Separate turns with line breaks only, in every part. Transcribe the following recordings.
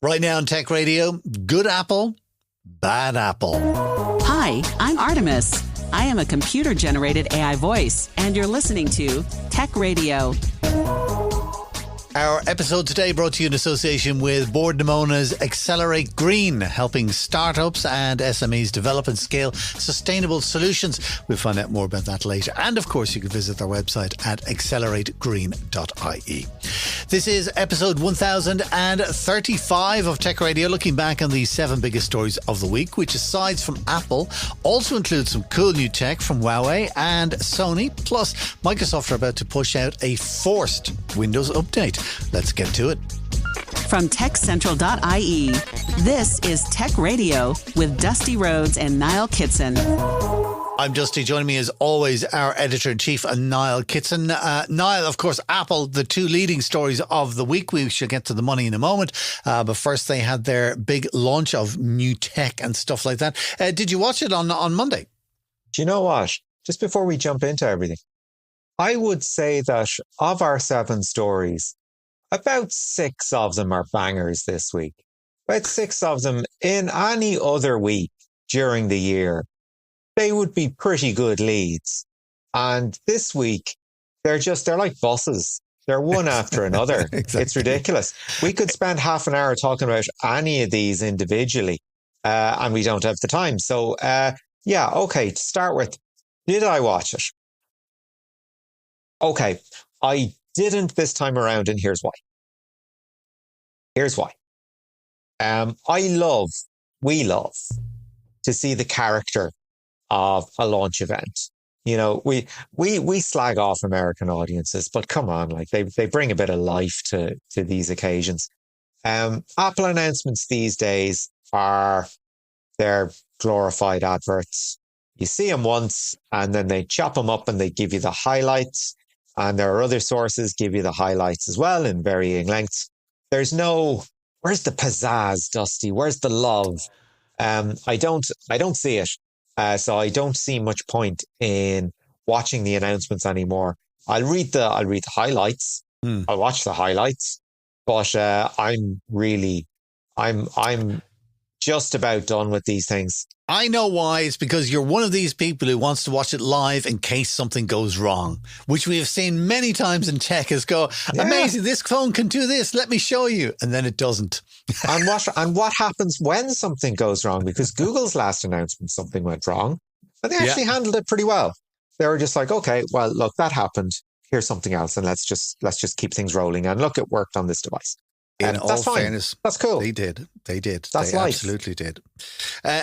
Right now on Tech Radio, good Apple, bad Apple.
Hi, I'm Artemis. I am a computer-generated AI voice, and you're listening to Tech Radio.
Our episode today brought to you in association with Board Namona's Accelerate Green, helping startups and SMEs develop and scale sustainable solutions. We'll find out more about that later. And of course, you can visit their website at accelerategreen.ie. This is episode 1035 of Tech Radio, looking back on the 7 biggest stories of the week, which aside from Apple, also includes some cool new tech from Huawei and Sony. Plus, Microsoft are about to push out a forced Windows update. Let's get to it.
From TechCentral.ie, this is Tech Radio with Dusty Rhodes and Niall Kitson.
I'm Dusty. Joining me as always, our editor-in-chief, Niall Kitson. Niall, of course, Apple, the 2 leading stories of the week. We shall get to the money in a moment. But first, they had their big launch of new tech and stuff like that. Did you watch it on Monday?
Do you know what? Just before we jump into everything, I would say that of our 7 stories, about 6 of them are bangers this week. About 6 of them in any other week during the year, they would be pretty good leads. And this week, they're like buses. They're one after another.
Exactly.
It's ridiculous. We could spend half an hour talking about any of these individually, and we don't have the time. So, okay, to start with, did I watch it? Okay, I didn't this time around, and here's why. We love to see the character of a launch event. You know, we slag off American audiences, but come on, like they bring a bit of life to these occasions. Apple announcements these days are their glorified adverts. You see them once and then they chop them up and they give you the highlights. And there are other sources give you the highlights as well in varying lengths. Where's the pizzazz, Dusty? Where's the love? I don't see it. So I don't see much point in watching the announcements anymore. I'll read the highlights. I'll watch the highlights, but I'm just about done with these things.
I know why. It's because you're one of these people who wants to watch it live in case something goes wrong, which we have seen many times in tech is go, amazing, this phone can do this, let me show you. And then it doesn't.
And what happens when something goes wrong? Because Google's last announcement, something went wrong, and they actually handled it pretty well. They were just like, okay, well, look, that happened. Here's something else. And let's just keep things rolling. And look, it worked on this device.
In all fairness,
that's cool.
They did.
That's
they
life.
Absolutely did.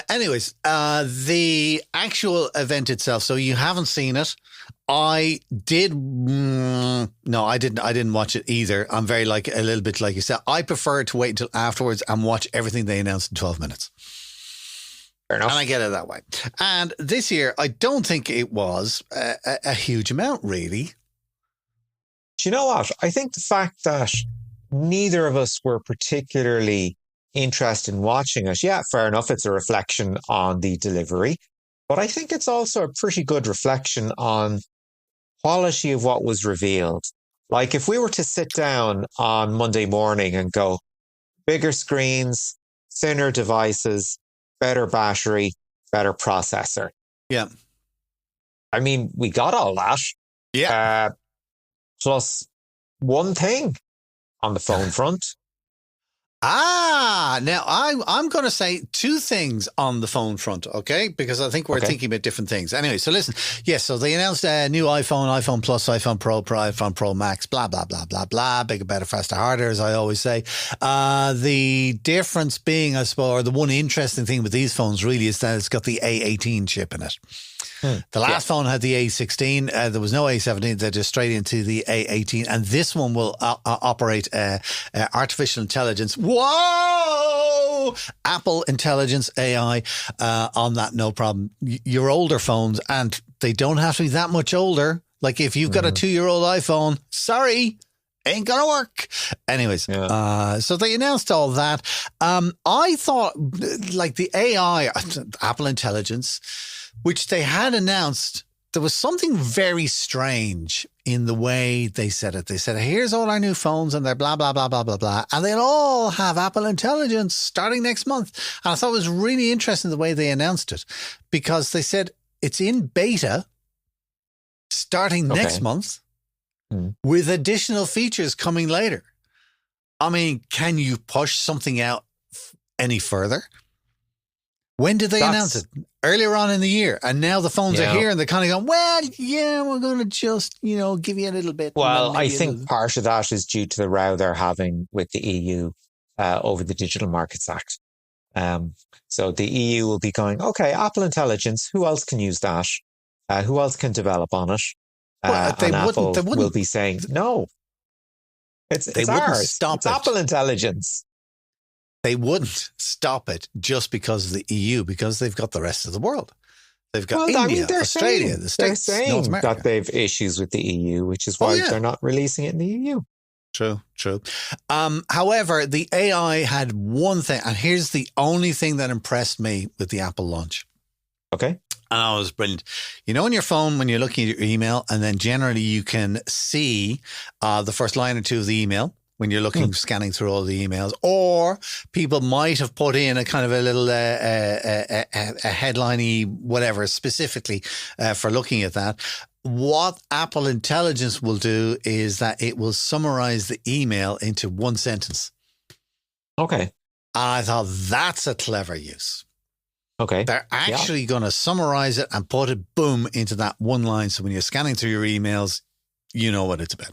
Anyways, the actual event itself. So you haven't seen it. I did. No, I didn't. I didn't watch it either. I'm very a little bit like you said. I prefer to wait until afterwards and watch everything they announced in 12 minutes.
Fair enough.
And I get it that way. And this year, I don't think it was a huge amount, really.
Do you know what? I think the fact that neither of us were particularly interested in watching it. Yeah, fair enough. It's a reflection on the delivery, but I think it's also a pretty good reflection on quality of what was revealed. Like if we were to sit down on Monday morning and go, bigger screens, thinner devices, better battery, better processor.
Yeah.
I mean, we got all that.
Yeah.
Plus one thing. On the phone front.
Now I'm going to say 2 things on the phone front, okay? Because I think we're thinking about different things. Anyway, so listen. Yes, so they announced a new iPhone Plus, iPhone Pro, iPhone Pro Max, blah, blah, blah, blah, blah. Bigger, better, faster, harder, as I always say. The difference being, I suppose, or the one interesting thing with these phones really is that it's got the A18 chip in it. The last phone had the A16. There was no A17. They're just straight into the A18. And this one will operate artificial intelligence. Whoa! Apple Intelligence AI on that, no problem. Your older phones, and they don't have to be that much older. Like if you've got a 2-year-old iPhone, sorry, ain't gonna work. Anyways, so they announced all that. I thought like the AI, Apple Intelligence, which they had announced, there was something very strange in the way they said it. They said, here's all our new phones and they're blah, blah, blah, blah, blah, blah. And they'll all have Apple Intelligence starting next month. And I thought it was really interesting the way they announced it, because they said it's in beta starting next month with additional features coming later. I mean, can you push something out any further? When did they announce it? Earlier on in the year. And now the phones are here and they're kind of going, well, yeah, we're going to just, give you a little bit.
Well, I think part of that is due to the row they're having with the EU over the Digital Markets Act. So the EU will be going, okay, Apple Intelligence, who else can use that? Who else can develop on it? And Apple will be saying, no, it's ours. It's Apple Intelligence.
They wouldn't stop it just because of the EU, because they've got the rest of the world. They've got India, Australia, the States, North America.
That they've issues with the EU, which is why they're not releasing it in the EU.
True. However, the AI had one thing, and here's the only thing that impressed me with the Apple launch.
Okay.
And it was brilliant. On your phone, when you're looking at your email, and then generally you can see the first line or two of the email when you're looking, scanning through all the emails, or people might have put in a kind of a little a headliney, whatever, specifically for looking at that. What Apple Intelligence will do is that it will summarize the email into one sentence.
Okay.
And I thought that's a clever use.
Okay.
They're actually going to summarize it and put it, boom, into that one line. So when you're scanning through your emails, you know what it's about.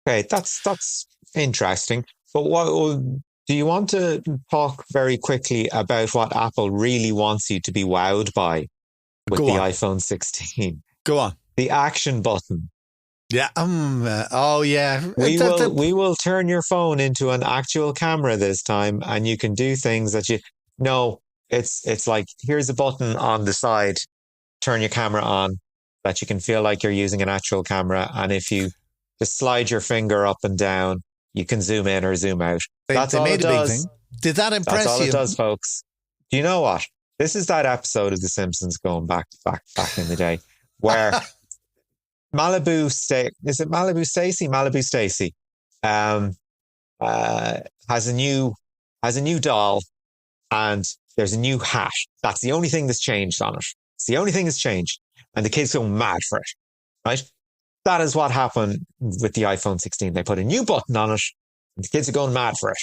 Okay, that's interesting. But do you want to talk very quickly about what Apple really wants you to be wowed by with the iPhone 16?
Go on.
The action button.
Yeah. Oh, yeah.
We will turn your phone into an actual camera this time, and you can do things that you... No, it's like, here's a button on the side, turn your camera on, that you can feel like you're using an actual camera. And if you just slide your finger up and down, you can zoom in or zoom out. That's all it does. Big thing.
Did that impress you?
That's all it does, folks. Do you know what? This is that episode of The Simpsons going back in the day, where Malibu Stacy has a new doll, and there's a new hat. That's the only thing that's changed on it. It's the only thing that's changed, and the kids go mad for it, right? That is what happened with the iPhone 16. They put a new button on it, and the kids are going mad for it.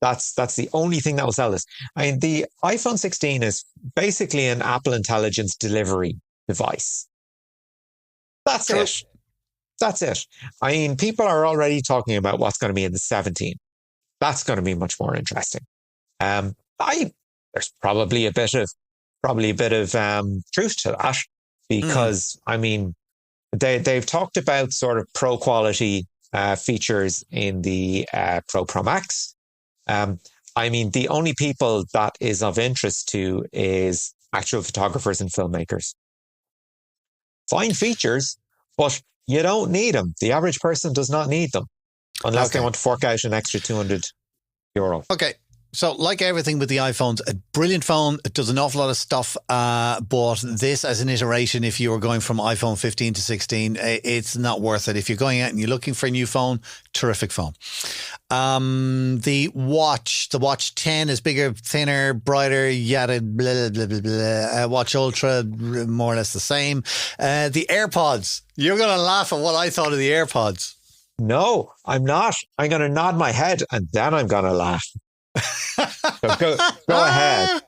That's the only thing that will sell this. I mean, the iPhone 16 is basically an Apple Intelligence delivery device. That's it. That's it. I mean, people are already talking about what's going to be in the 17. That's going to be much more interesting. There's probably a bit of truth to that, because I mean, they've talked about sort of pro quality features in the Pro Max. I mean, the only people that is of interest to is actual photographers and filmmakers. Fine features, but you don't need them. The average person does not need them unless they want to fork out an extra €200.
Okay. So like everything with the iPhones, a brilliant phone. It does an awful lot of stuff. But this as an iteration, if you were going from iPhone 15 to 16, it's not worth it. If you're going out and you're looking for a new phone, terrific phone. The Watch 10 is bigger, thinner, brighter, yada, blah, blah, blah, blah. Watch Ultra, more or less the same. The AirPods. You're going to laugh at what I thought of the AirPods.
No, I'm not. I'm going to nod my head and then I'm going to laugh. So go ahead.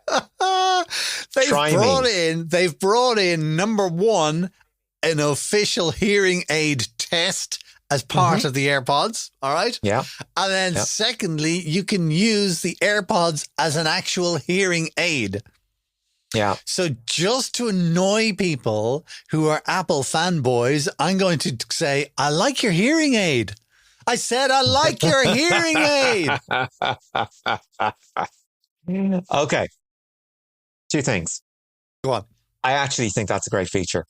They've brought in number one, an official hearing aid test as part of the AirPods. All right.
Yeah.
And then secondly, you can use the AirPods as an actual hearing aid.
Yeah.
So just to annoy people who are Apple fanboys, I'm going to say, I like your hearing aid. I said, I like your hearing aid.
Okay. Two things.
Go on.
I actually think that's a great feature.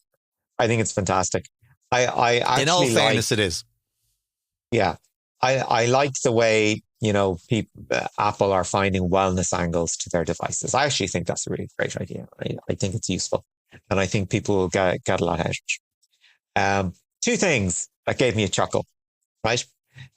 I think it's fantastic. I actually,
in all fairness, it is.
Yeah. I like the way, Apple are finding wellness angles to their devices. I actually think that's a really great idea. I think it's useful. And I think people will get a lot out of it. Two things That gave me a chuckle, right?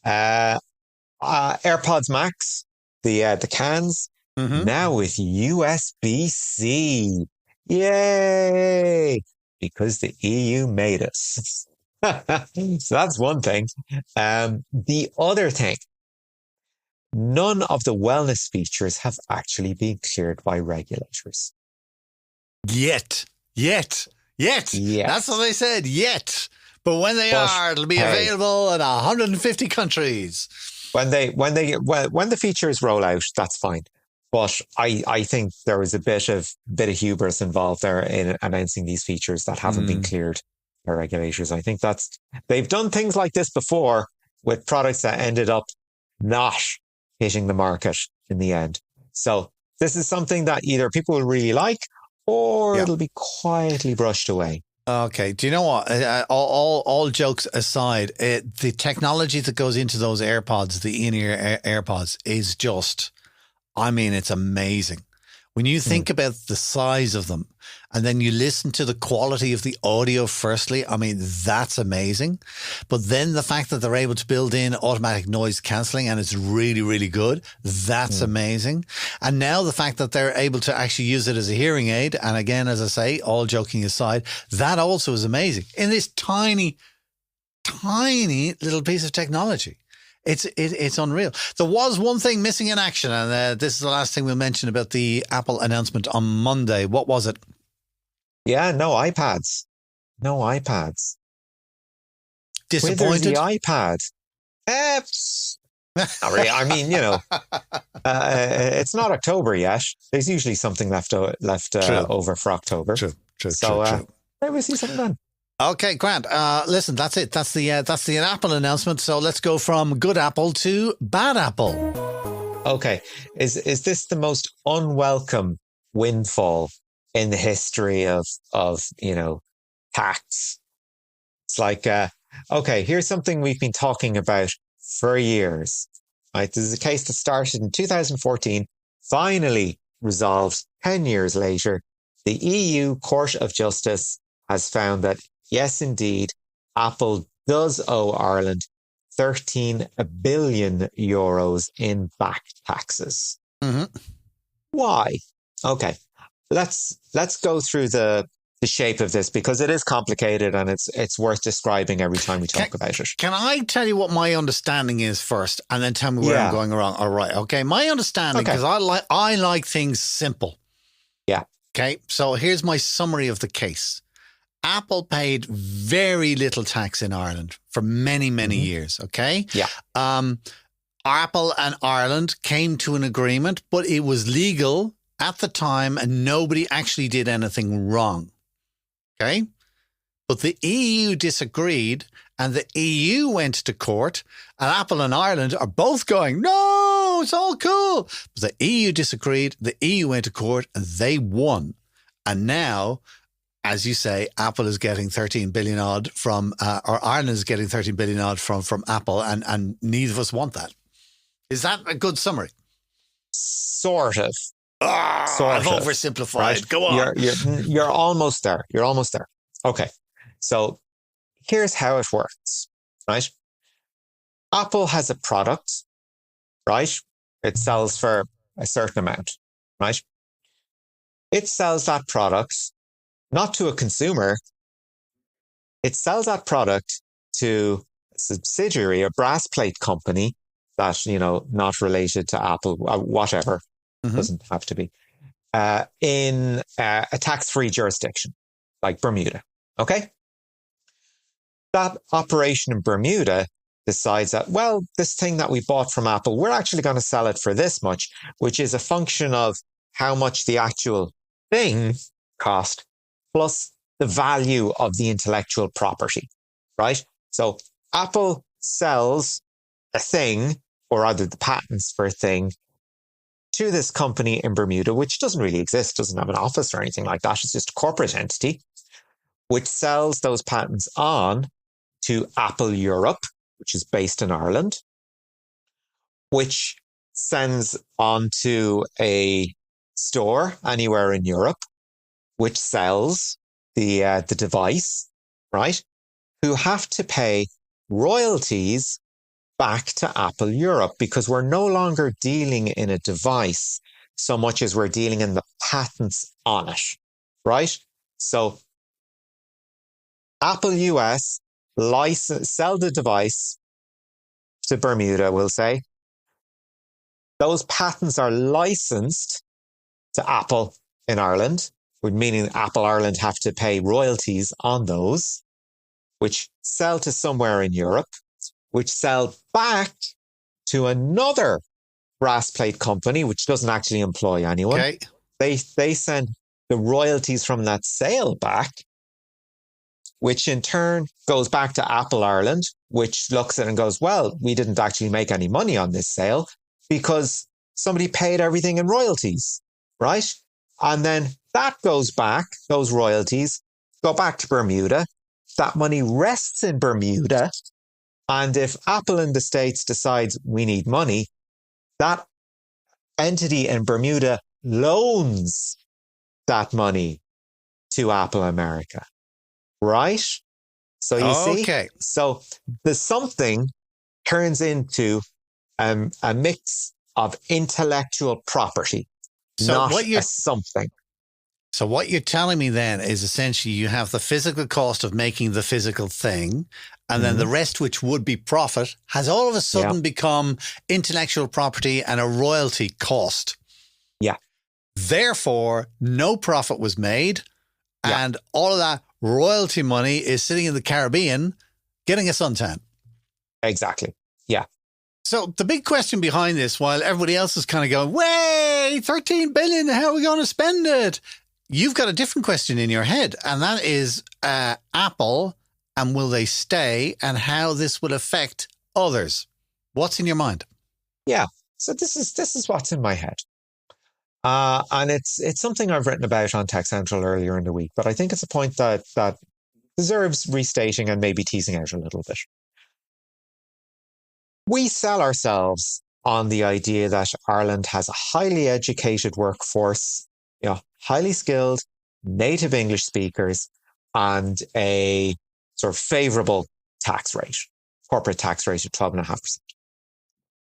AirPods Max, the cans, now with USB-C. Yay! Because the EU made us. So that's one thing. The other thing, none of the wellness features have actually been cleared by regulators.
Yet.
Yes.
That's what they said, yet. But when they are, it'll be available in 150 countries.
When the features roll out, that's fine. But I think there was a bit of hubris involved there in announcing these features that haven't been cleared by regulators. I think they've done things like this before with products that ended up not hitting the market in the end. So this is something that either people will really like or it'll be quietly brushed away.
Okay. Do you know what? All jokes aside, the technology that goes into those AirPods, the in-ear AirPods, is just, I mean, it's amazing. When you think about the size of them and then you listen to the quality of the audio firstly, I mean, that's amazing. But then the fact that they're able to build in automatic noise cancelling and it's really, really good, that's amazing. And now the fact that they're able to actually use it as a hearing aid, and again, as I say, all joking aside, that also is amazing in this tiny, tiny little piece of technology. It's unreal. There was one thing missing in action, and this is the last thing we'll mention about the Apple announcement on Monday. What was it?
Yeah, no iPads. Disappointed? Where's the iPad? Not really. I mean, it's not October yet. There's usually something left over for October.
True.
Maybe we'll see something then.
Okay, Grant. Listen, that's it. That's the Apple announcement. So let's go from good Apple to bad Apple.
Okay, is this the most unwelcome windfall in the history of tax? It's like, okay, here's something we've been talking about for years. Right, this is a case that started in 2014, finally resolved 10 years later. The EU Court of Justice has found that yes, indeed, Apple does owe Ireland 13 billion euros in back taxes. Why? Okay, let's go through the shape of this because it is complicated and it's worth describing every time we talk about it.
Can I tell you what my understanding is first, and then tell me where I'm going wrong? All right, okay. My understanding, because I like things simple.
Yeah.
Okay, so here's my summary of the case. Apple paid very little tax in Ireland for many, many years, okay?
Yeah.
Apple and Ireland came to an agreement, but it was legal at the time and nobody actually did anything wrong, okay? But the EU disagreed and the EU went to court and Apple and Ireland are both going, no, it's all cool. But the EU disagreed, the EU went to court and they won. And now, as you say, Apple is getting 13 billion odd from, or Ireland is getting 13 billion odd from Apple, and neither of us want that. Is that a good summary?
Sort of.
I've oversimplified.
Right?
Go on.
You're almost there. You're almost there. Okay. So here's how it works, right? Apple has a product, right? It sells for a certain amount, right? It sells that product not to a consumer. It sells that product to a subsidiary, a brass plate company that, not related to Apple, whatever, doesn't have to be, in a tax-free jurisdiction like Bermuda. Okay? That operation in Bermuda decides that, well, this thing that we bought from Apple, we're actually going to sell it for this much, which is a function of how much the actual thing cost plus the value of the intellectual property, right? So Apple sells a thing, or rather the patents for a thing, to this company in Bermuda, which doesn't really exist, doesn't have an office or anything like that. It's just a corporate entity, which sells those patents on to Apple Europe, which is based in Ireland, which sends on to a store anywhere in Europe, which sells the device, right? Who have to pay royalties back to Apple Europe, because we're no longer dealing in a device so much as we're dealing in the patents on it, right? So Apple US sell the device to Bermuda, we'll say. Those patents are licensed to Apple in Ireland, meaning Apple Ireland have to pay royalties on those, which sell to somewhere in Europe, which sell back to another brass plate company, which doesn't actually employ anyone.
Okay.
They send the royalties from that sale back, which in turn goes back to Apple Ireland, which looks at it and goes, well, we didn't actually make any money on this sale because somebody paid everything in royalties, right? And then that goes back, those royalties go back to Bermuda. That money rests in Bermuda. And if Apple in the States decides we need money, that entity in Bermuda loans that money to Apple America, right? So you see, so the something turns into a mix of intellectual property, not a something.
So what you're telling me then is essentially you have the physical cost of making the physical thing, and then the rest, which would be profit, has all of a sudden become intellectual property and a royalty cost.
Yeah.
Therefore, no profit was made, and all of that royalty money is sitting in the Caribbean getting a suntan.
Exactly. Yeah.
So the big question behind this, while everybody else is kind of going, wait, 13 billion, how are we going to spend it? You've got a different question in your head, and that is Apple, and will they stay, and how this will affect others. What's in your mind?
Yeah. So this is what's in my head. And it's something I've written about on Tech Central earlier in the week, but I think it's a point that deserves restating and maybe teasing out a little bit. We sell ourselves on the idea that Ireland has a highly educated workforce, highly skilled, native English speakers, and a sort of favorable tax rate, corporate tax rate of 12.5%.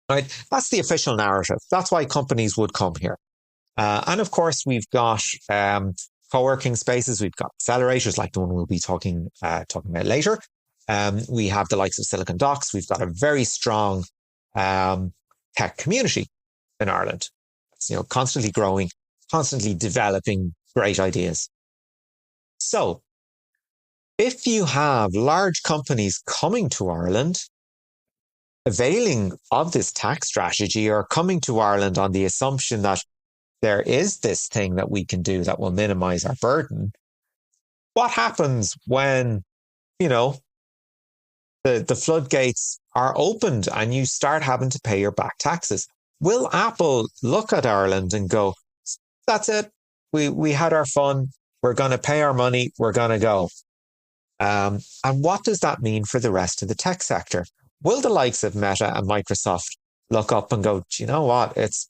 Right? That's the official narrative. That's why companies would come here. And of course, we've got co-working spaces. We've got accelerators like the one we'll be talking about later. We have the likes of Silicon Docs. We've got a very strong tech community in Ireland. It's constantly growing, constantly developing great ideas. So if you have large companies coming to Ireland, availing of this tax strategy, or coming to Ireland on the assumption that there is this thing that we can do that will minimize our burden, what happens when, the floodgates are opened and you start having to pay your back taxes? Will Apple look at Ireland and go, that's it, we had our fun, we're going to pay our money, we're going to go? And what does that mean for the rest of the tech sector? Will the likes of Meta and Microsoft look up and go, do you know what, it's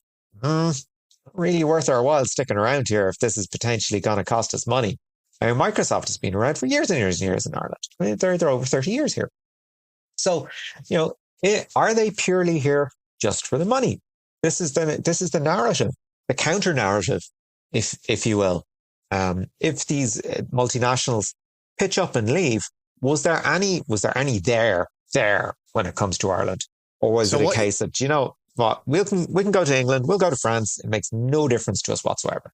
really worth our while sticking around here if this is potentially going to cost us money? I mean, Microsoft has been around for years and years and years in Ireland. I mean, they're over 30 years here. So, are they purely here just for the money? This is the narrative, the counter narrative, if you will. If these multinationals pitch up and leave, was there any there when it comes to Ireland, or was it a case of, do you know what, we can go to England, we'll go to France, it makes no difference to us whatsoever?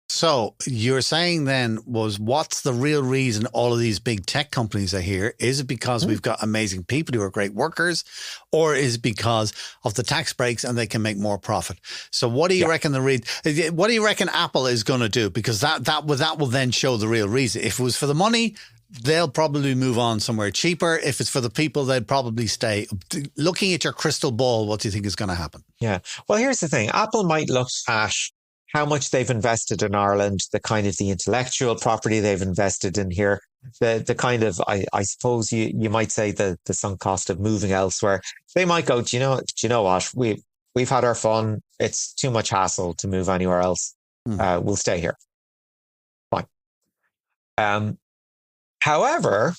So you're saying then, what's the real reason all of these big tech companies are here? Is it because we've got amazing people who are great workers, or is it because of the tax breaks and they can make more profit? So what do you reckon what do you reckon Apple is going to do? Because that will then show the real reason. If it was for the money, they'll probably move on somewhere cheaper. If it's for the people, they'd probably stay. Looking at your crystal ball, what do you think is going to happen? Yeah.
Well, here's the thing. Apple might look at how much they've invested in Ireland, the kind of the intellectual property they've invested in here, the kind of, I suppose you might say the sunk cost of moving elsewhere. They might go, do you know what? We've had our fun. It's too much hassle to move anywhere else. We'll stay here. Fine. However,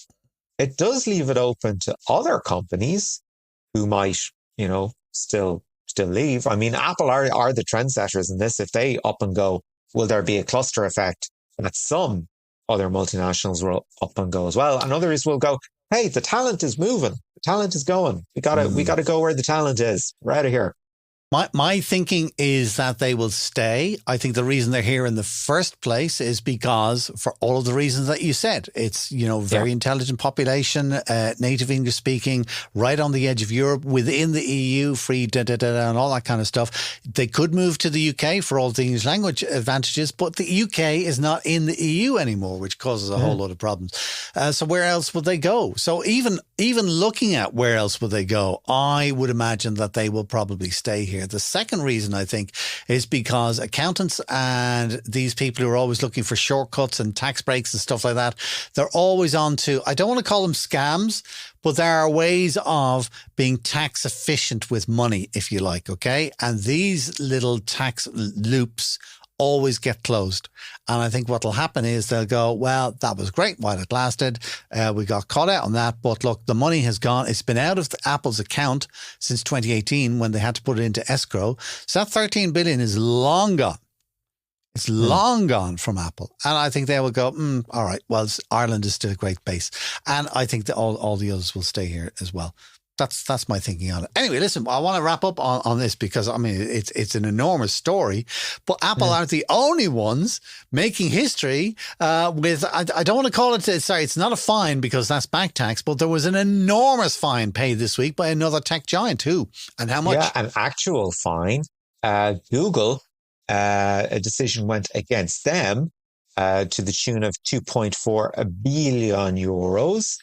it does leave it open to other companies who might, still leave. I mean, Apple are the trendsetters in this. If they up and go, will there be a cluster effect that some other multinationals will up and go as well? And others will go, hey, the talent is moving. The talent is going. We gotta go where the talent is. We're out of here.
My thinking is that they will stay. I think the reason they're here in the first place is because, for all of the reasons that you said, it's, very intelligent population, native English speaking, right on the edge of Europe, within the EU, free, and all that kind of stuff. They could move to the UK for all the English language advantages, but the UK is not in the EU anymore, which causes a whole lot of problems. So where else would they go? So even looking at where else would they go, I would imagine that they will probably stay here. The second reason, I think, is because accountants and these people who are always looking for shortcuts and tax breaks and stuff like that, they're always on to, I don't want to call them scams, but there are ways of being tax efficient with money, if you like, okay? And these little tax loops always get closed. And I think what will happen is they'll go, well, that was great while it lasted. We got caught out on that. But look, the money has gone. It's been out of Apple's account since 2018 when they had to put it into escrow. So that 13 billion is long gone. It's long gone from Apple. And I think they will go, all right, well, Ireland is still a great base. And I think that all the others will stay here as well. That's my thinking on it. Anyway, listen, I want to wrap up on this because, I mean, it's an enormous story, but Apple aren't the only ones making history with, I don't want to call it, sorry, it's not a fine because that's back tax, but there was an enormous fine paid this week by another tech giant too. And how much?
Yeah, an actual fine. Google, a decision went against them to the tune of 2.4 billion euros.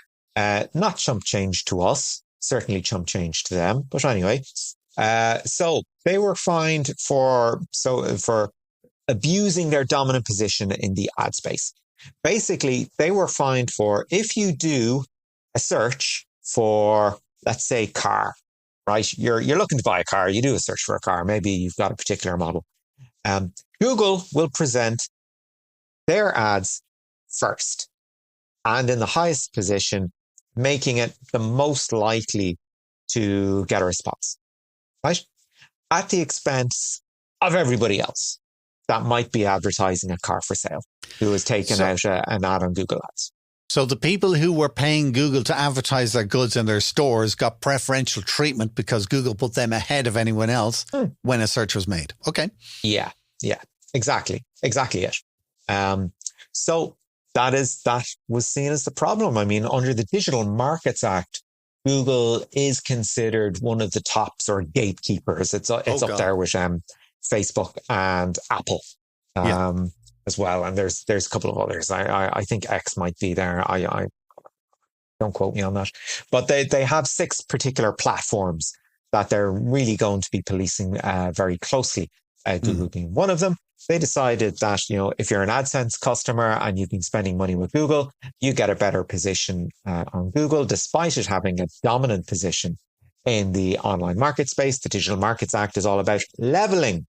Not chump change to us. Certainly chump change to them. But anyway, so they were fined for abusing their dominant position in the ad space. Basically, they were fined for, if you do a search for, let's say, car, right? You're looking to buy a car, you do a search for a car, maybe you've got a particular model. Google will present their ads first and in the highest position, making it the most likely to get a response, right? At the expense of everybody else that might be advertising a car for sale, who has taken out an ad on Google Ads.
So the people who were paying Google to advertise their goods in their stores got preferential treatment because Google put them ahead of anyone else when a search was made. Okay.
Yeah, exactly it. So that was seen as the problem. I mean, under the Digital Markets Act, Google is considered one of the top sort of gatekeepers. It's up there with Facebook and Apple as well. And there's a couple of others. I think X might be there. I don't quote me on that. But they have 6 particular platforms that they're really going to be policing very closely. Google being one of them. They decided that, if you're an AdSense customer and you've been spending money with Google, you get a better position on Google, despite it having a dominant position in the online market space. The Digital Markets Act is all about leveling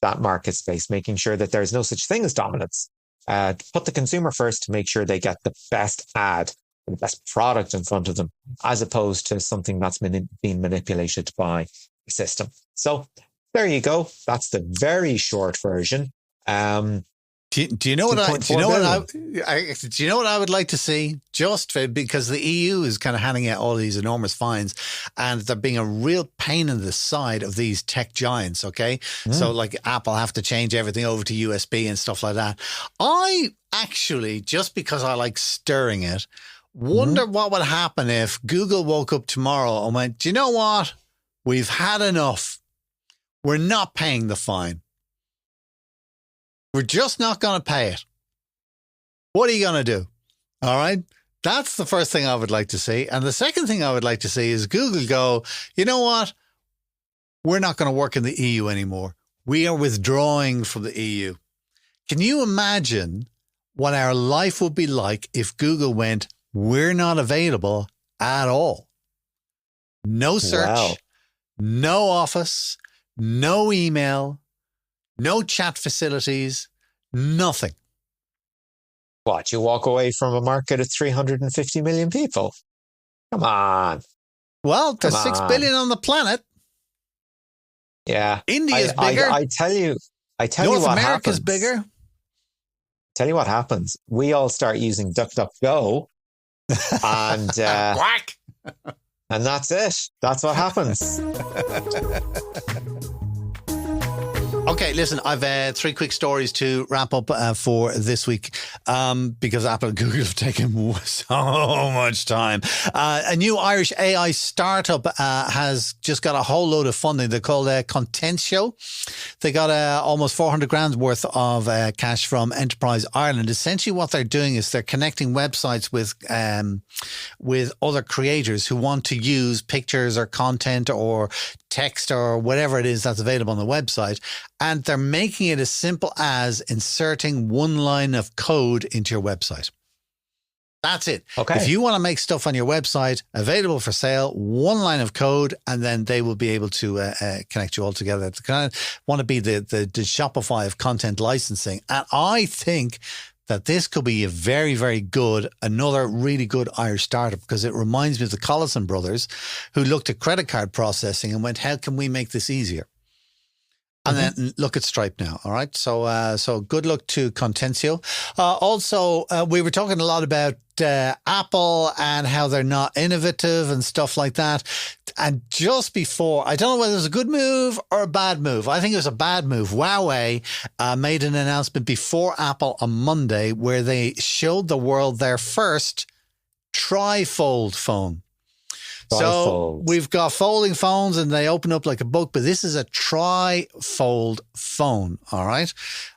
that market space, making sure that there's no such thing as dominance. Put the consumer first to make sure they get the best ad, the best product in front of them, as opposed to something that's being manipulated by the system. So there you go. That's the very short version. Do
you know what I would like to see? Just because the EU is kind of handing out all these enormous fines, and they're being a real pain in the side of these tech giants. Okay, so like Apple have to change everything over to USB and stuff like that. I actually, just because I like stirring it, wonder what would happen if Google woke up tomorrow and went, "Do you know what? We've had enough. We're not paying the fine. We're just not going to pay it." What are you going to do? All right. That's the first thing I would like to see. And the second thing I would like to see is Google go, "You know what? We're not going to work in the EU anymore. We are withdrawing from the EU." Can you imagine what our life would be like if Google went, "We're not available at all. No search, no Office, no email, no chat facilities, nothing."
what? You walk away from a market of 350 million people. Come on.
Well, there's
Come
6
on.
billion on the planet.
Yeah.
India's bigger.
I tell you
North
what
America's
happens.
bigger.
Tell you what happens. We all start using DuckDuckGo and
Quack.
and that's it. That's what happens.
Okay, listen, I've 3 quick stories to wrap up for this week because Apple and Google have taken so much time. A new Irish AI startup has just got a whole load of funding. They're called Contentio. They got almost 400 grand worth of cash from Enterprise Ireland. Essentially what they're doing is they're connecting websites with other creators who want to use pictures or content or text or whatever it is that's available on the website. And they're making it as simple as inserting 1 line of code into your website. That's it.
Okay.
If you want to make stuff on your website available for sale, 1 line of code, and then they will be able to connect you all together. They kind of want to be the Shopify of content licensing. And I think that this could be a very, very good, another really good Irish startup, because it reminds me of the Collison brothers who looked at credit card processing and went, how can we make this easier? And then look at Stripe now. All right. So good luck to Contentio. Also, we were talking a lot about Apple and how they're not innovative and stuff like that. And just before, I don't know whether it was a good move or a bad move. I think it was a bad move. Huawei made an announcement before Apple on Monday where they showed the world their first trifold phone. So we've got folding phones and they open up like a book, but this is a tri-fold phone. All right.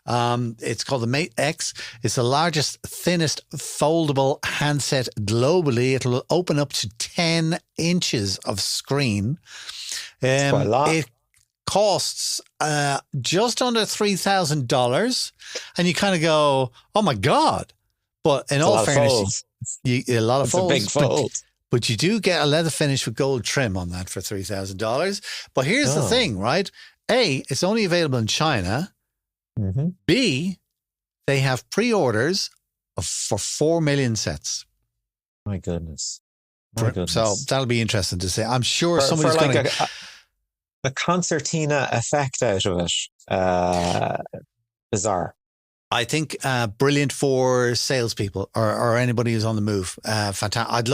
It's called the Mate X. It's the largest, thinnest foldable handset globally. It'll open up to 10 inches of screen.
That's quite a lot.
It costs just under $3,000. And you kind of go, oh my God. But in all fairness, a lot of folds.
It's a big fold.
But you do get a leather finish with gold trim on that for $3,000. But here's the thing, right? A, it's only available in China.
Mm-hmm.
B, they have pre-orders for 4 million sets.
My goodness.
So that'll be interesting to see. I'm sure somebody's
for
going
like
to...
a concertina effect out of it. Bizarre.
I think brilliant for salespeople or anybody who's on the move. Fantastic. I'd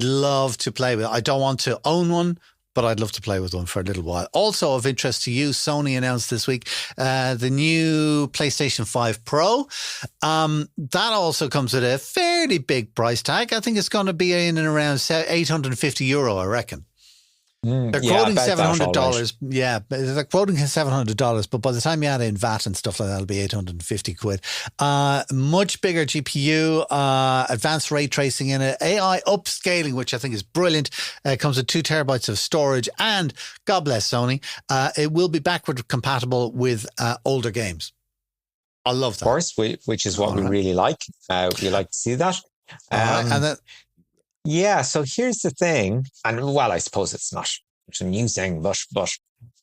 love to play with it. I don't want to own one, but I'd love to play with one for a little while. Also of interest to you, Sony announced this week the new PlayStation 5 Pro. That also comes with a fairly big price tag. I think it's going to be in and around €850, I reckon. They're quoting $700. Yeah, they're quoting $700, but by the time you add in VAT and stuff like that, it'll be 850 quid. Much bigger GPU, advanced ray tracing in it, AI upscaling, which I think is brilliant. Comes with 2 terabytes of storage, and God bless Sony, it will be backward compatible with older games. I love that.
Of course, which is what we really like. We like to see that.
And then.
Yeah, so here's the thing, and well, I suppose it's not a new thing, but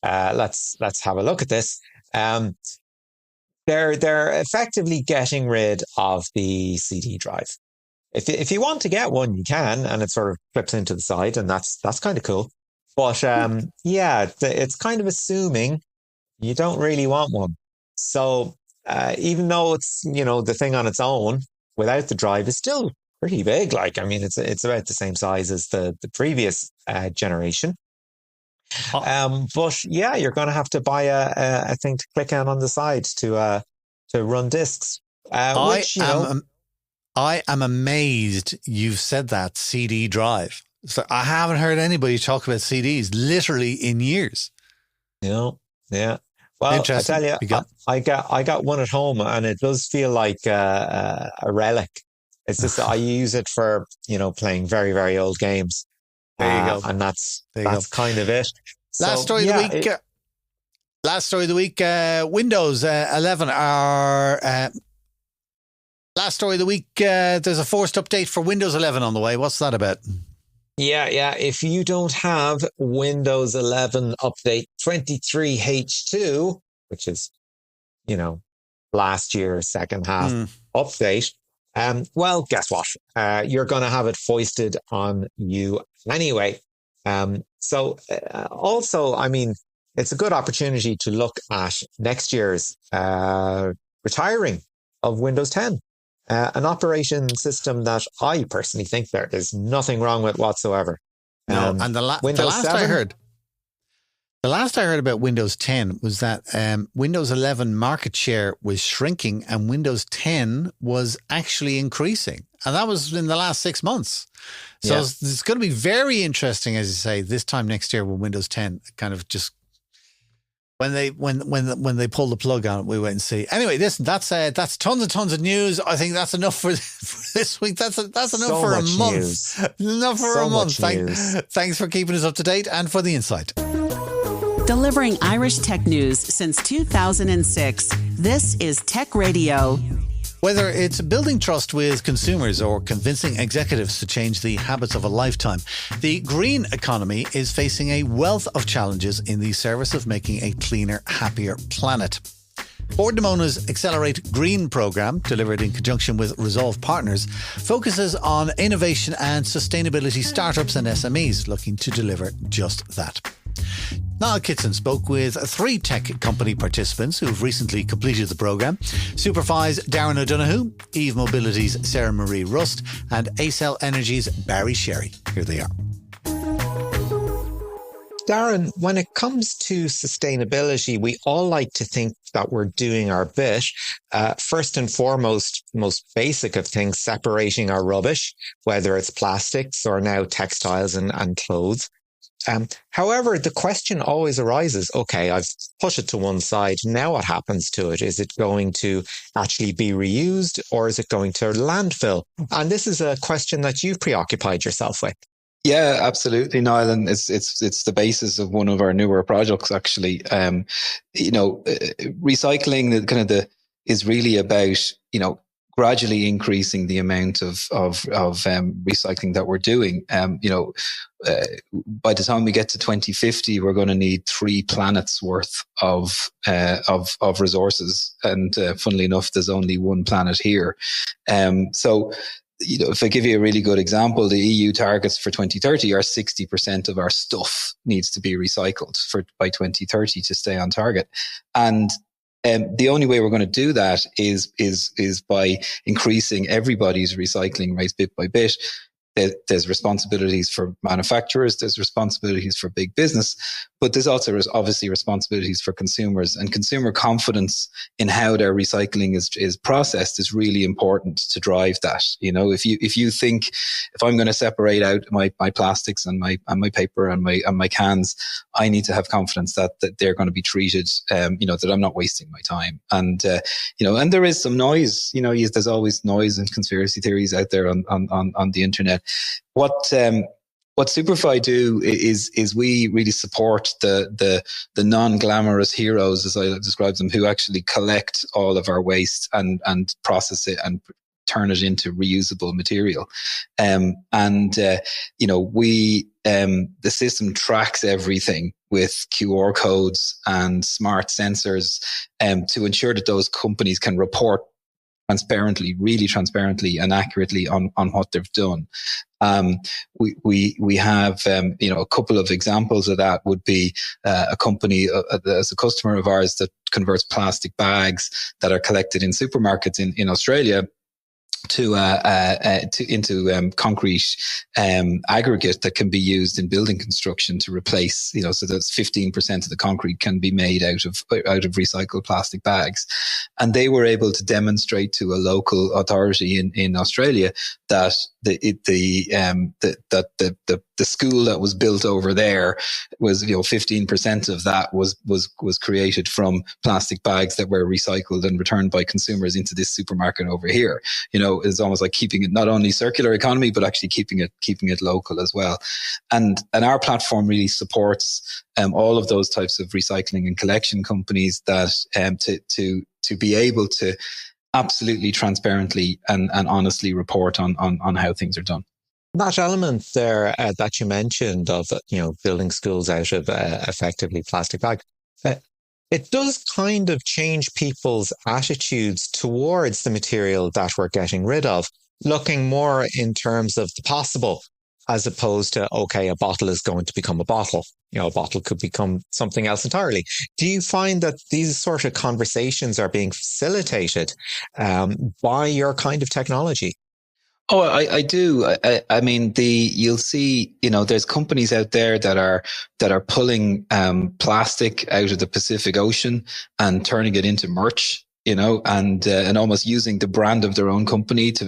let's have a look at this. They're effectively getting rid of the CD drive. If you want to get one, you can, and it sort of flips into the side, and that's kind of cool. But it's kind of assuming you don't really want one. So even though it's the thing on its own without the drive is still pretty big. Like, I mean, it's about the same size as the previous generation. But yeah, you're going to have to buy a thing to click on the side to run discs. I
am amazed you've said that CD drive. So I haven't heard anybody talk about CDs literally in years.
Yeah. Well, I tell you, I got one at home, and it does feel like a relic. It's just I use it for playing very, very old games.
There you go,
and that's kind of it.
Last story of the week. Windows 11 are. Last story of the week. There's a forced update for Windows 11 on the way. What's that about?
Yeah. If you don't have Windows 11 update 23H2, which is last year's second half update. Well, guess what? You're going to have it foisted on you anyway. Also, I mean, it's a good opportunity to look at next year's retiring of Windows 10, an operating system that I personally think there is nothing wrong with whatsoever.
No, and
Windows 7,
the last I heard about Windows 10 was that Windows 11 market share was shrinking and Windows 10 was actually increasing. And that was in the last 6 months. So it's going to be very interesting, as you say, this time next year when Windows 10 kind of just when they pull the plug on it, we wait and see. Anyway, listen, that's tons of news. I think that's enough for this week. That's enough
so
for a
much
month.
news.
Enough for
So
a month.
much news.
Thanks for keeping us up to date and for the insight.
Delivering Irish tech news since 2006, this is Tech Radio.
Whether it's building trust with consumers or convincing executives to change the habits of a lifetime, the green economy is facing a wealth of challenges in the service of making a cleaner, happier planet. Ford Damona's Accelerate Green program, delivered in conjunction with Resolve Partners, focuses on innovation and sustainability startups and SMEs looking to deliver just that. Niall Kitson spoke with 3 tech company participants who've recently completed the programme: Superfi's Darren O'Donoghue, Eve Mobility's Sarah Marie Rust, and Acel Energy's Barry Sherry. Here they are.
Darren, when it comes to sustainability, we all like to think that we're doing our bit. First and foremost, most basic of things, separating our rubbish, whether it's plastics or now textiles and clothes. However, the question always arises, okay, I've put it to one side. Now what happens to it? Is it going to actually be reused or is it going to landfill? And this is a question that you've preoccupied yourself with.
Yeah, absolutely, Niall, and it's the basis of one of our newer projects. Actually, recycling is really about gradually increasing the amount of recycling that we're doing. By the time we get to 2050, we're going to need 3 planets worth of resources, and funnily enough, there's only one planet here. If I give you a really good example, the EU targets for 2030 are 60% of our stuff needs to be recycled by 2030 to stay on target. And the only way we're going to do that is by increasing everybody's recycling rates bit by bit. There's responsibilities for manufacturers, there's responsibilities for big business, but there's also obviously responsibilities for consumers, and consumer confidence in how their recycling is processed is really important to drive that. If you think, if I'm going to separate out my plastics and my paper and my cans, I need to have confidence that they're going to be treated, that I'm not wasting my time. And and there is some noise. There's always noise and conspiracy theories out there on the internet. What Superfi do is we really support the non-glamorous heroes, as I describe them, who actually collect all of our waste and process it and turn it into reusable material. The system tracks everything with QR codes and smart sensors to ensure that those companies can report really transparently and accurately on what they've done. We have a couple of examples of that would be a company as a customer of ours that converts plastic bags that are collected in supermarkets in Australia into concrete aggregate that can be used in building construction to replace, so that's 15% of the concrete can be made out of recycled plastic bags. And they were able to demonstrate to a local authority in Australia that the school that was built over there was 15% of that was created from plastic bags that were recycled and returned by consumers into this supermarket over here. It's almost like keeping it not only circular economy but actually keeping it local as well. And our platform really supports all of those types of recycling and collection companies that to be able to absolutely transparently and honestly report on how things are done.
That element there that you mentioned of building schools out of effectively plastic bags, it does kind of change people's attitudes towards the material that we're getting rid of, looking more in terms of the possible, as opposed to, okay, a bottle is going to become a bottle. You know, a bottle could become something else entirely. Do you find that these sort of conversations are being facilitated by your kind of technology?
Oh, I do. I mean, you'll see, there's companies out there that are pulling plastic out of the Pacific Ocean and turning it into merch. And almost using the brand of their own company to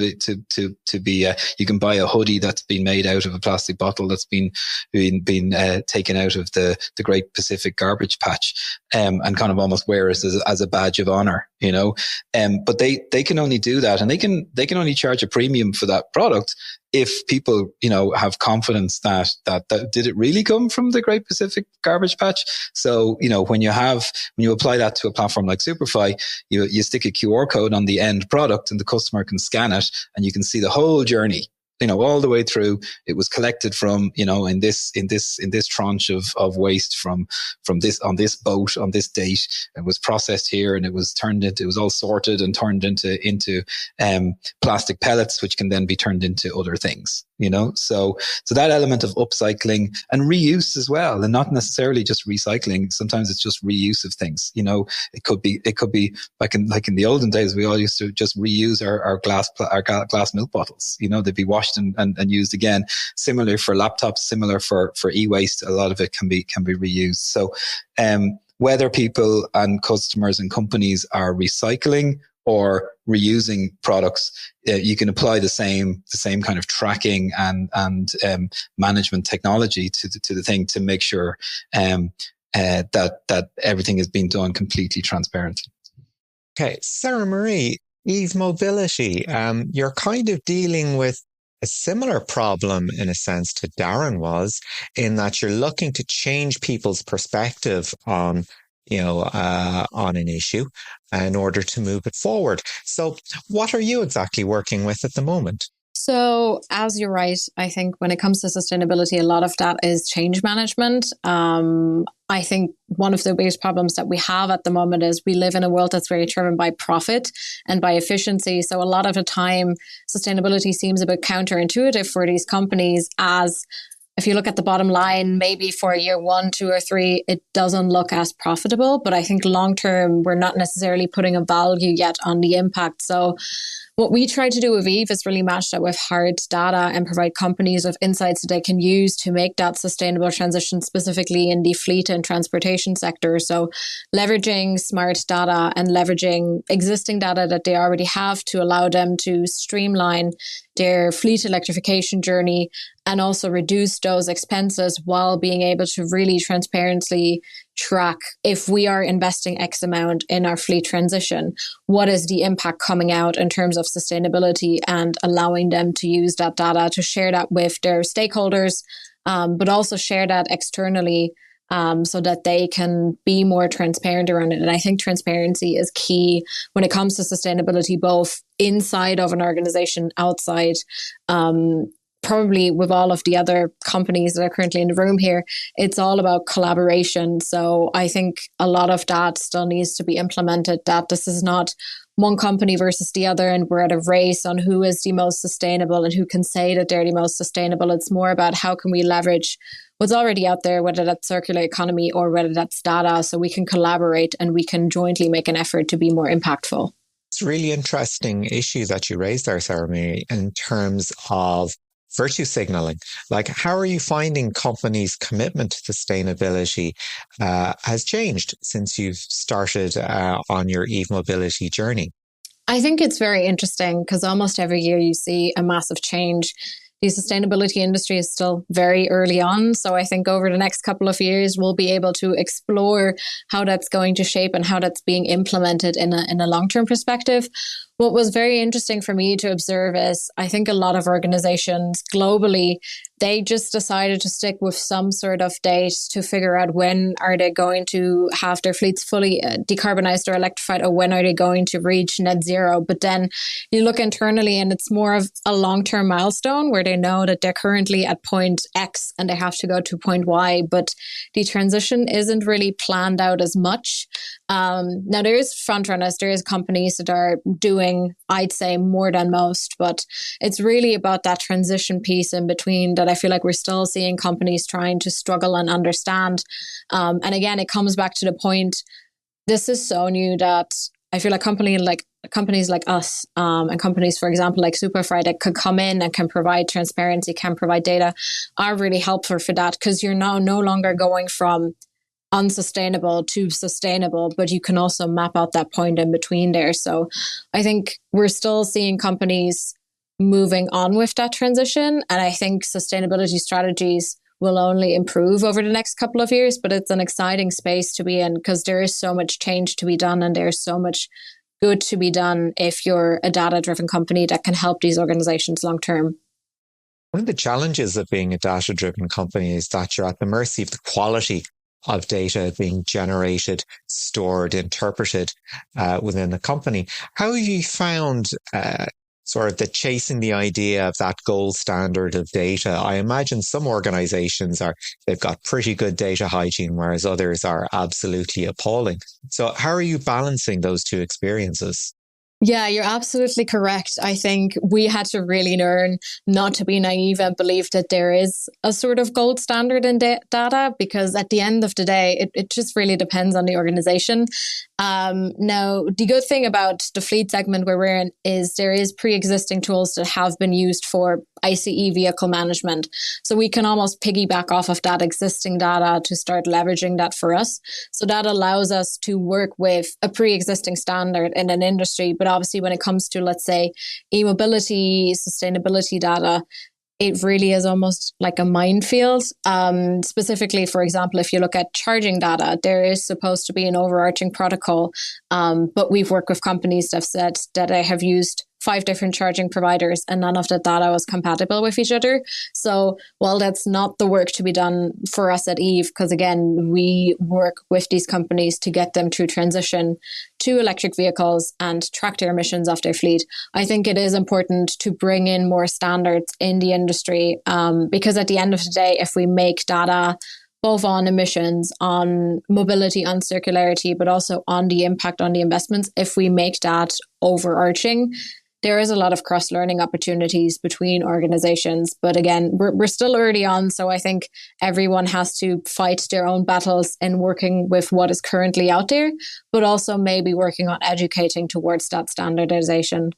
be, you can buy a hoodie that's been made out of a plastic bottle that's been taken out of the Great Pacific Garbage Patch, and kind of almost wear it as a badge of honor, but they can only do that, and they can only charge a premium for that product if people, have confidence that did it really come from the Great Pacific Garbage Patch. So, when you apply that to a platform like Superfy, you stick a QR code on the end product and the customer can scan it and you can see the whole journey, all the way through. It was collected from, in this tranche of waste from this, on this boat, on this date. It was processed here and it was all sorted and turned into plastic pellets, which can then be turned into other things, so that element of upcycling and reuse as well, and not necessarily just recycling. Sometimes it's just reuse of things. It could be like in the olden days, we all used to just reuse our glass milk bottles. They'd be washed and used again. Similar for laptops, similar for e-waste. A lot of it can be reused. So whether people and customers and companies are recycling or reusing products, you can apply the same kind of tracking and management technology to the thing to make sure that everything is being done completely transparently.
Okay, Sarah Marie, Eve Mobility, you're kind of dealing with a similar problem in a sense to Darren was, in that you're looking to change people's perspective on an issue in order to move it forward. So what are you exactly working with at the moment?
So as you're right, I think when it comes to sustainability, a lot of that is change management. I think one of the biggest problems that we have at the moment is we live in a world that's very driven by profit and by efficiency. So a lot of the time, sustainability seems a bit counterintuitive for these companies, as if you look at the bottom line, maybe for year 1, 2, or 3, it doesn't look as profitable. But I think long term, we're not necessarily putting a value yet on the impact. So what we try to do with Eve is really match that with hard data and provide companies with insights that they can use to make that sustainable transition, specifically in the fleet and transportation sector. So leveraging smart data and leveraging existing data that they already have to allow them to streamline their fleet electrification journey and also reduce those expenses while being able to really transparently track, if we are investing X amount in our fleet transition, what is the impact coming out in terms of sustainability, and allowing them to use that data to share that with their stakeholders, but also share that externally so that they can be more transparent around it. And I think transparency is key when it comes to sustainability, both inside of an organization, outside. Probably with all of the other companies that are currently in the room here, it's all about collaboration. So I think a lot of that still needs to be implemented, that this is not one company versus the other and we're at a race on who is the most sustainable and who can say that they're the most sustainable. It's more about how can we leverage what's already out there, whether that's circular economy or whether that's data, so we can collaborate and we can jointly make an effort to be more impactful.
It's a really interesting issue that you raised there, Sarah Marie, in terms of virtue signaling. Like, how are you finding companies' commitment to sustainability has changed since you've started on your Eve Mobility journey?
I think it's very interesting because almost every year you see a massive change. The sustainability industry is still very early on. So I think over the next couple of years, we'll be able to explore how that's going to shape and how that's being implemented in a long-term perspective. What was very interesting for me to observe is I think a lot of organizations globally, they just decided to stick with some sort of date to figure out when are they going to have their fleets fully decarbonized or electrified, or when are they going to reach net zero. But then you look internally and it's more of a long-term milestone where they know that they're currently at point X and they have to go to point Y, but the transition isn't really planned out as much. Now there is front runners, there is companies that are doing, I'd say, more than most, but it's really about that transition piece in between that I feel like we're still seeing companies trying to struggle and understand. And again, it comes back to the point, this is so new that I feel like companies like us and companies, for example, like Superfry, that could come in and can provide transparency, can provide data, are really helpful for that, because you're now no longer going from unsustainable to sustainable, but you can also map out that point in between there. So I think we're still seeing companies moving on with that transition. And I think sustainability strategies will only improve over the next couple of years, but it's an exciting space to be in because there is so much change to be done and there's so much good to be done if you're a data-driven company that can help these organizations long term.
One of the challenges of being a data-driven company is that you're at the mercy of the quality of data being generated, stored, interpreted within the company. How have you found sort of the chasing the idea of that gold standard of data? I imagine some organizations they've got pretty good data hygiene, whereas others are absolutely appalling. So how are you balancing those two experiences?
Yeah, you're absolutely correct. I think we had to really learn not to be naive and believe that there is a sort of gold standard in data, because at the end of the day, it just really depends on the organization. Now, the good thing about the fleet segment where we're in is there is pre-existing tools that have been used for ICE vehicle management. So we can almost piggyback off of that existing data to start leveraging that for us. So that allows us to work with a pre-existing standard in an industry. But obviously when it comes to, let's say, e-mobility, sustainability data, it really is almost like a minefield. Specifically, for example, if you look at charging data, there is supposed to be an overarching protocol, but we've worked with companies that have said that they have used 5 different charging providers and none of the data was compatible with each other. So while that's not the work to be done for us at Eve, because again, we work with these companies to get them through transition to electric vehicles and track their emissions off their fleet, I think it is important to bring in more standards in the industry, because at the end of the day, if we make data both on emissions, on mobility, on circularity, but also on the impact on the investments, if we make that overarching, there is a lot of cross-learning opportunities between organizations. But again, we're still early on. So I think everyone has to fight their own battles in working with what is currently out there, but also maybe working on educating towards that standardization.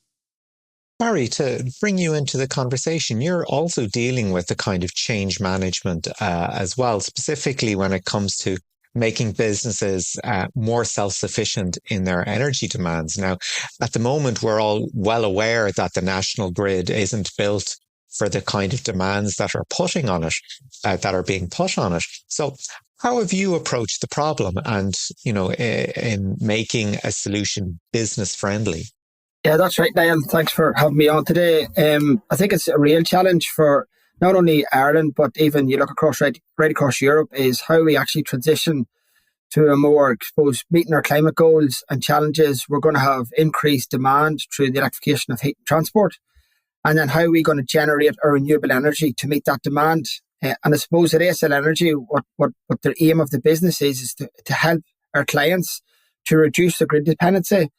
Barry, to bring you into the conversation, you're also dealing with the kind of change management as well, specifically when it comes to making businesses more self-sufficient in their energy demands. Now, at the moment, we're all well aware that the national grid isn't built for the kind of demands that are putting on it, that are being put on it. So how have you approached the problem and, in making a solution business friendly?
Yeah, that's right, Niall. Thanks for having me on today. I think it's a real challenge for not only Ireland, but even you look across right across Europe, is how we actually transition to a more, I suppose, meeting our climate goals and challenges. We're going to have increased demand through the electrification of heat transport. And then how are we going to generate our renewable energy to meet that demand? And I suppose at ASL Energy, what the aim of the business is to help our clients to reduce the grid dependency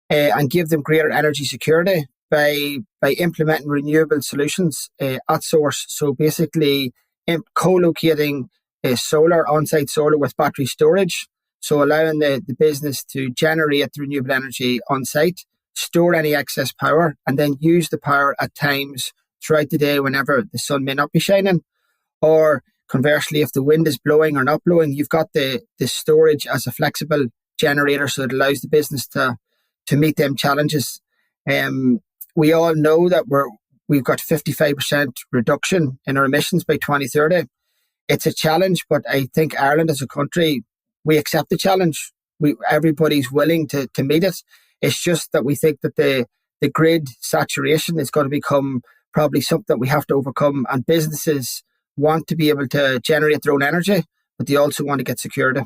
and give them greater energy security by implementing renewable solutions at source. So basically co-locating on-site solar with battery storage. So allowing the business to generate the renewable energy on-site, store any excess power, and then use the power at times throughout the day whenever the sun may not be shining. Or conversely, if the wind is blowing or not blowing, you've got the storage as a flexible generator, so it allows the business to meet them challenges. We all know that we've got 55% reduction in our emissions by 2030. It's a challenge, but I think Ireland as a country, we accept the challenge. Everybody's willing to meet it. It's just that we think that the the grid saturation is going to become probably something that we have to overcome. And businesses want to be able to generate their own energy, but they also want to get security.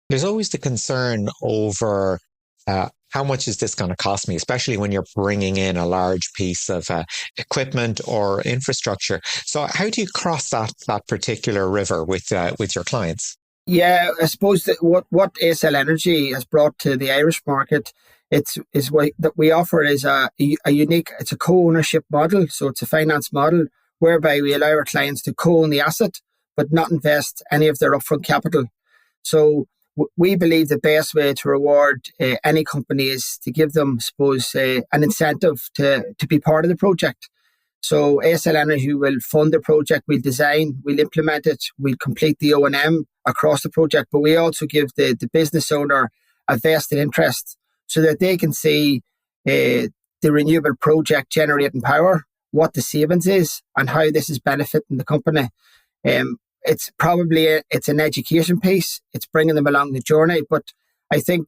There's always the concern over how much is this going to cost me, especially when you're bringing in a large piece of equipment or infrastructure. So how do you cross that particular river with your clients?
Yeah, I suppose that what ASL Energy has brought to the Irish market, is what that we offer is a unique, it's a co-ownership model. So it's a finance model whereby we allow our clients to co-own the asset, but not invest any of their upfront capital. So we believe the best way to reward any company is to give them, suppose, an incentive to be part of the project. So ASL Energy will fund the project, we'll design, we'll implement it, we'll complete the O&M across the project, but we also give the business owner a vested interest so that they can see the renewable project generating power, what the savings is, and how this is benefiting the company. It's probably it's an education piece. It's bringing them along the journey. But I think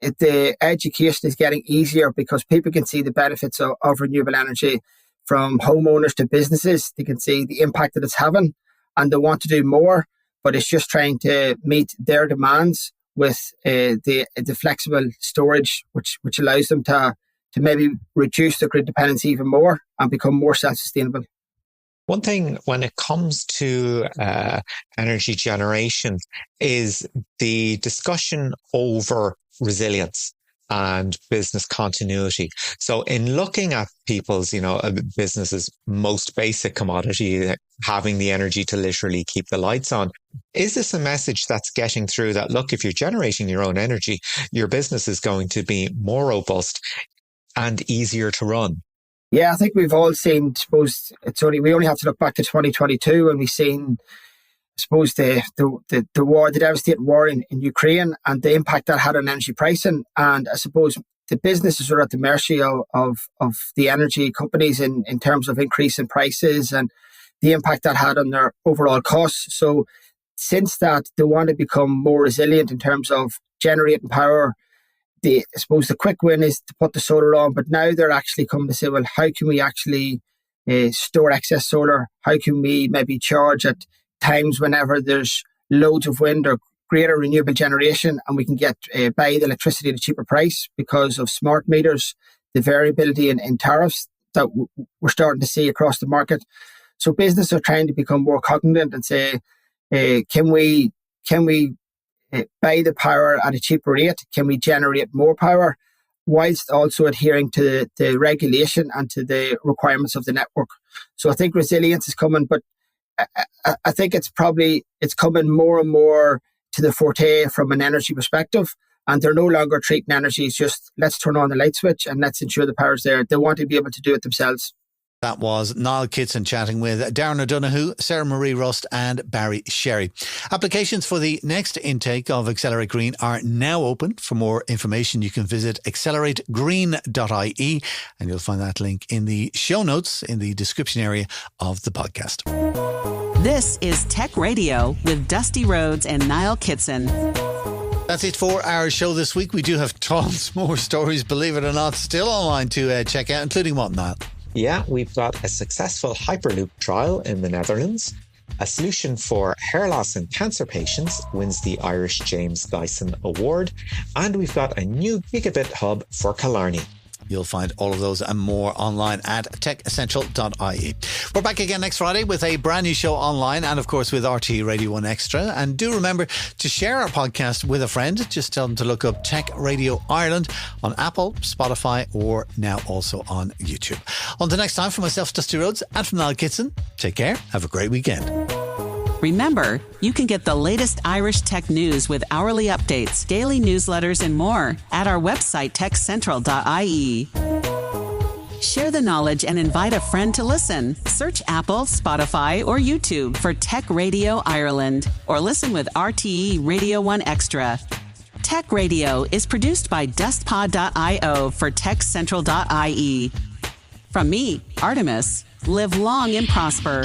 the education is getting easier because people can see the benefits of renewable energy, from homeowners to businesses. They can see the impact that it's having and they want to do more. But it's just trying to meet their demands with the flexible storage, which allows them to maybe reduce the grid dependency even more and become more self-sustainable.
One thing when it comes to energy generation is the discussion over resilience and business continuity. So in looking at people's, businesses' most basic commodity, having the energy to literally keep the lights on, is this a message that's getting through that, look, if you're generating your own energy, your business is going to be more robust and easier to run?
Yeah, I think we've all seen, we only have to look back to 2022 and we've seen, the war, the devastating war in Ukraine and the impact that had on energy pricing. And I suppose the businesses are at the mercy of the energy companies in terms of increasing prices and the impact that had on their overall costs. So since that, they want to become more resilient in terms of generating power. I suppose the quick win is to put the solar on, but now they're actually coming to say, well, how can we actually store excess solar? How can we maybe charge at times whenever there's loads of wind or greater renewable generation and we can get buy the electricity at a cheaper price because of smart meters, the variability in tariffs that we're starting to see across the market. So businesses are trying to become more cognizant and say, can we buy the power at a cheaper rate? Can we generate more power whilst also adhering to the regulation and to the requirements of the network? So I think resilience is coming, but I think it's coming more and more to the forte from an energy perspective. And they're no longer treating energy as just, let's turn on the light switch and let's ensure the power's there. They want to be able to do it themselves.
That was Niall Kitson chatting with Darren O'Donoghue, Sarah Marie Rust and Barry Sherry. Applications for the next intake of Accelerate Green are now open. For more information, you can visit accelerategreen.ie and you'll find that link in the show notes in the description area of the podcast.
This is Tech Radio with Dusty Rhodes and Niall Kitson.
That's it for our show this week. We do have tons more stories, believe it or not, still online to check out, including what, Niall?
Yeah, we've got a successful Hyperloop trial in the Netherlands. A solution for hair loss in cancer patients wins the Irish James Dyson Award. And we've got a new gigabit hub for Killarney.
You'll find all of those and more online at techessential.ie. We're back again next Friday with a brand new show online and, of course, with RTE Radio 1 Extra. And do remember to share our podcast with a friend. Just tell them to look up Tech Radio Ireland on Apple, Spotify, or now also on YouTube. Until next time, from myself, Dusty Rhodes, and from Niall Kitson, take care. Have a great weekend.
Remember, you can get the latest Irish tech news with hourly updates, daily newsletters, and more at our website, techcentral.ie. Share the knowledge and invite a friend to listen. Search Apple, Spotify, or YouTube for Tech Radio Ireland, or listen with RTE Radio 1 Extra. Tech Radio is produced by dustpod.io for techcentral.ie. From me, Artemis, live long and prosper.